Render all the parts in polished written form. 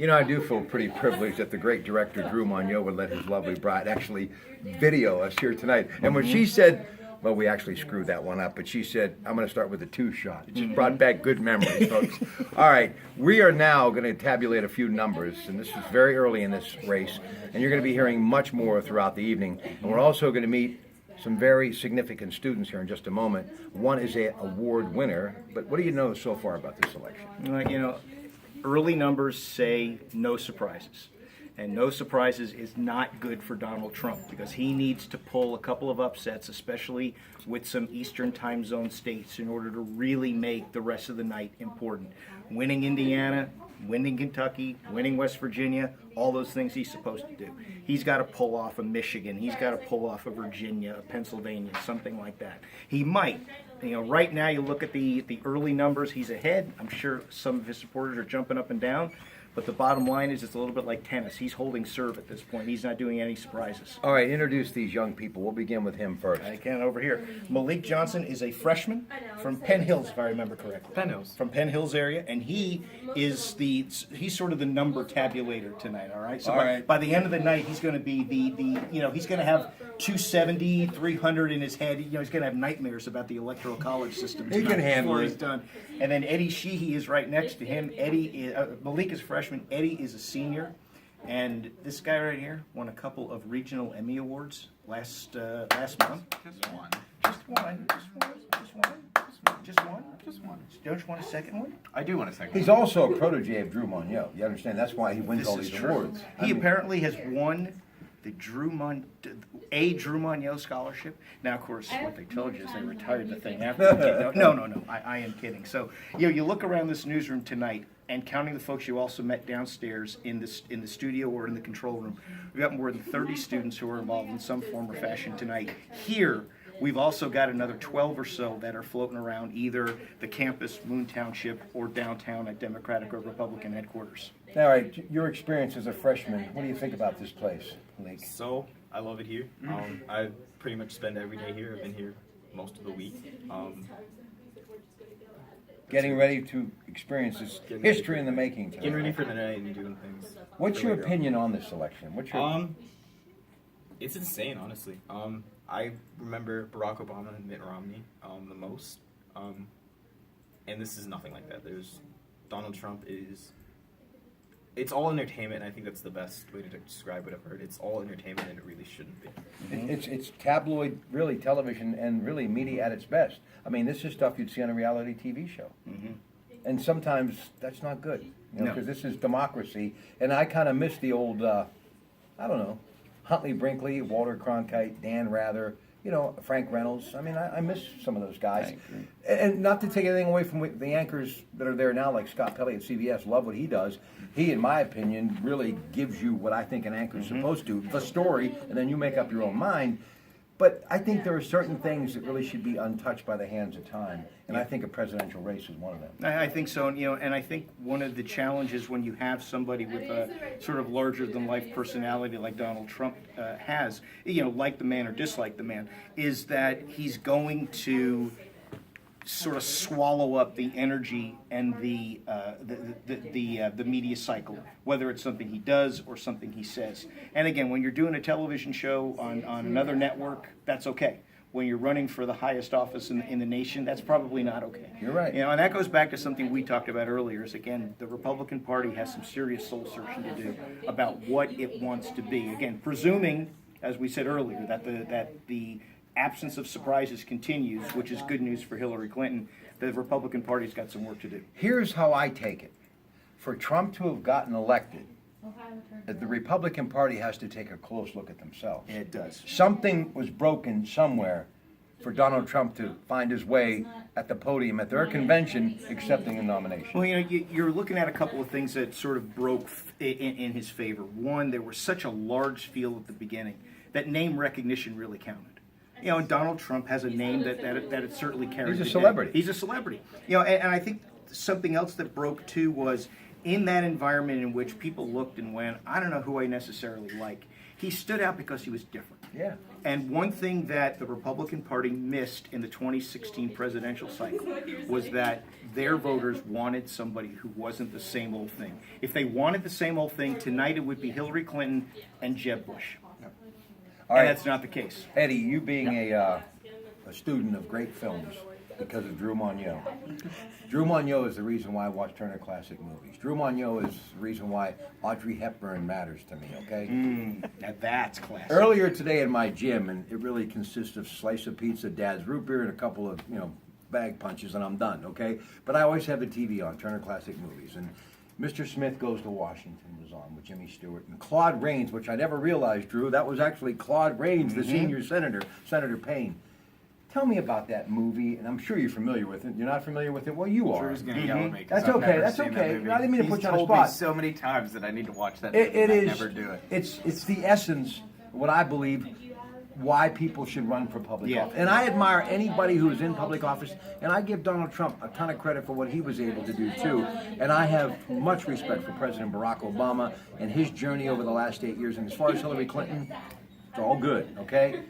You know, I do feel pretty privileged that the great director Drew Monyo would let his lovely bride actually video us here tonight. And when she said, well, we actually screwed that one up, but she said, I'm going to start with a two-shot. It just brought back good memories, folks. All right, we are now going to tabulate a few numbers, and this is very early in this race, and you're going to be hearing much more throughout the evening. And we're also going to meet some very significant students here in just a moment. One is an award winner, but what do you know so far about this election? Well, early numbers say no surprises. And no surprises is not good for Donald Trump because he needs to pull a couple of upsets, especially with some Eastern time zone states, in order to really make the rest of the night important. Winning Indiana, winning Kentucky, winning West Virginia, all those things he's supposed to do. He's got to pull off a Michigan. He's got to pull off a Virginia, a Pennsylvania, something like that. He might. Right now you look at the early numbers, he's ahead. I'm sure some of his supporters are jumping up and down. But the bottom line is it's a little bit like tennis. He's holding serve at this point. He's not doing any surprises. All right, introduce these young people. We'll begin with him first. I can over here. Malik Johnson is a freshman from Penn Hills, if I remember correctly. Penn Hills. From Penn Hills area, and he's sort of the number tabulator tonight, all right? So by the end of the night, he's going to be he's going to have 270, 300 in his head. He's going to have nightmares about the electoral college system He can handle before it. he's done. And then Eddie Sheehy is right next to him. Malik is a freshman. Eddie is a senior. And this guy right here won a couple of regional Emmy Awards last month. Just one. Just one. Don't you want a second one? I do want a second. He's also a protege of Drew Monyo. You understand? That's why he wins all these awards. He apparently has won the Drew Monyo scholarship. Now, of course, what they told you is they retired the thing after. No. I am kidding. So, you look around this newsroom tonight, and counting the folks you also met downstairs in the studio or in the control room, we've got more than 30 students who are involved in some form or fashion tonight. Here, we've also got another 12 or so that are floating around either the campus, Moon Township, or downtown at Democratic or Republican headquarters. All right, your experience as a freshman, what do you think about this place, Malik? So, I love it here. I pretty much spend every day here. I've been here most of the week. Getting ready to experience this history in the making today. Getting ready for the night and doing things. What's your opinion on this election? What's your It's insane, honestly. I remember Barack Obama and Mitt Romney the most. And this is nothing like that. Donald Trump is... It's all entertainment, and I think that's the best way to describe what I've heard. It's all entertainment, and it really shouldn't be. It's tabloid, really, television, and really media at its best. I mean, this is stuff you'd see on a reality TV show. And sometimes that's not good, because this is democracy. And I kind of miss the old, Huntley Brinkley, Walter Cronkite, Dan Rather, Frank Reynolds. I mean, I miss some of those guys. And not to take anything away from the anchors that are there now, like Scott Pelley at CBS, love what he does. He, in my opinion, really gives you what I think an anchor is supposed to, the story, and then you make up your own mind. But I think there are certain things that really should be untouched by the hands of time, and I think a presidential race is one of them. I think so, and I think one of the challenges when you have somebody with a sort of larger-than-life personality like Donald Trump has, like the man or dislike the man, is that he's going to sort of swallow up the energy and the media cycle, whether it's something he does or something he says. And again, when you're doing a television show on another network, that's okay. When you're running for the highest office in the nation, that's probably not okay. You're right. And that goes back to something we talked about earlier. Is again, the Republican Party has some serious soul searching to do about what it wants to be. Again, presuming, as we said earlier, that the absence of surprises continues, which is good news for Hillary Clinton. The Republican Party's got some work to do. Here's how I take it. For Trump to have gotten elected, the Republican Party has to take a close look at themselves. It does. Something was broken somewhere for Donald Trump to find his way at the podium at their convention accepting a nomination. Well, you're looking at a couple of things that sort of broke in his favor. One, there was such a large field at the beginning that name recognition really counted. And Donald Trump has a name that it certainly carries. He's a celebrity. He's a celebrity. And I think something else that broke too was in that environment in which people looked and went, I don't know who I necessarily like. He stood out because he was different. Yeah. And one thing that the Republican Party missed in the 2016 presidential cycle was that their voters wanted somebody who wasn't the same old thing. If they wanted the same old thing, tonight it would be Hillary Clinton and Jeb Bush. All And right, that's not the case. Eddie, you being a student of great films because of Drew Monyo. Drew Monyo is the reason why I watch Turner Classic Movies. Drew Monyo is the reason why Audrey Hepburn matters to me, okay? Now that's classic. Earlier today in my gym, and it really consists of slice of pizza, dad's root beer, and a couple of, bag punches, and I'm done, okay? But I always have the TV on, Turner Classic Movies. And Mr. Smith Goes to Washington was on with Jimmy Stewart. And Claude Rains, which I never realized, Drew, that was actually Claude Rains, the senior senator, Senator Payne. Tell me about that movie, and I'm sure you're familiar with it. You're not familiar with it? Well, you are. Drew's gonna yell at me. 'Cause That's I've okay, never that's seen okay. that movie. I didn't mean to He's put you on the told spot. me so many times that I need to watch that It movie. is. I never do it. It's the essence, what I believe, why people should run for public Yeah. office. And I admire anybody who is in public office, and I give Donald Trump a ton of credit for what he was able to do too. And I have much respect for President Barack Obama and his journey over the last 8 years. And as far as Hillary Clinton, it's all good, okay?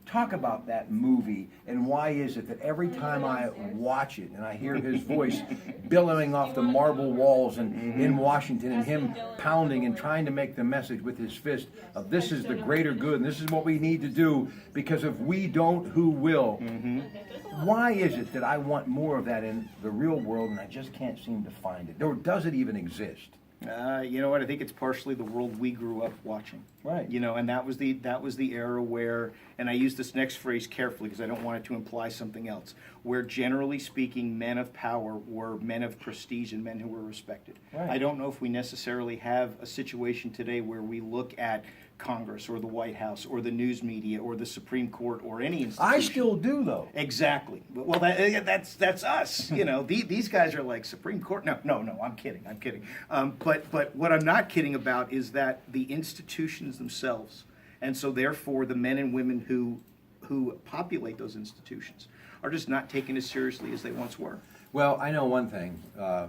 Talk about that movie, and why is it that every time I watch it and I hear his voice billowing off the marble walls in Washington, and him pounding and trying to make the message with his fist of this is the greater good and this is what we need to do, because if we don't, who will? Why is it that I want more of that in the real world and I just can't seem to find it? Or does it even exist? You know what? I think it's partially the world we grew up watching. Right. And that was the era where, and I use this next phrase carefully because I don't want it to imply something else, where generally speaking, men of power were men of prestige and men who were respected. Right. I don't know if we necessarily have a situation today where we look at Congress or the White House or the news media or the Supreme Court or any institution. I still do, though. Exactly. Well, that's us. These guys are like Supreme Court. No. I'm kidding. But what I'm not kidding about is that the institutions themselves, and so therefore the men and women who populate those institutions, are just not taken as seriously as they once were. Well, I know one thing.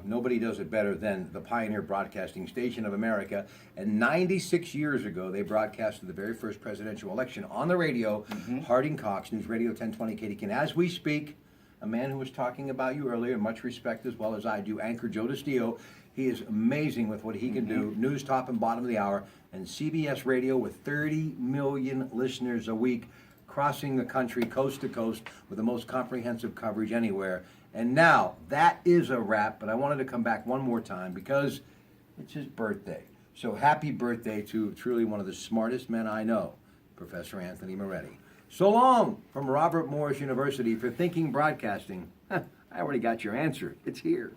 Nobody does it better than the Pioneer Broadcasting Station of America. And 96 years ago, they broadcasted the very first presidential election on the radio. Harding Cox, News Radio 1020 KDK. As we speak, a man who was talking about you earlier, much respect as well as I do, Anchor Joe DiStio. He is amazing with what he can do. News top and bottom of the hour. And CBS Radio with 30 million listeners a week, crossing the country coast to coast with the most comprehensive coverage anywhere. And now, that is a wrap, but I wanted to come back one more time because it's his birthday. So happy birthday to truly one of the smartest men I know, Professor Anthony Moretti. So long from Robert Morris University for Thinking Broadcasting. I already got your answer. It's here.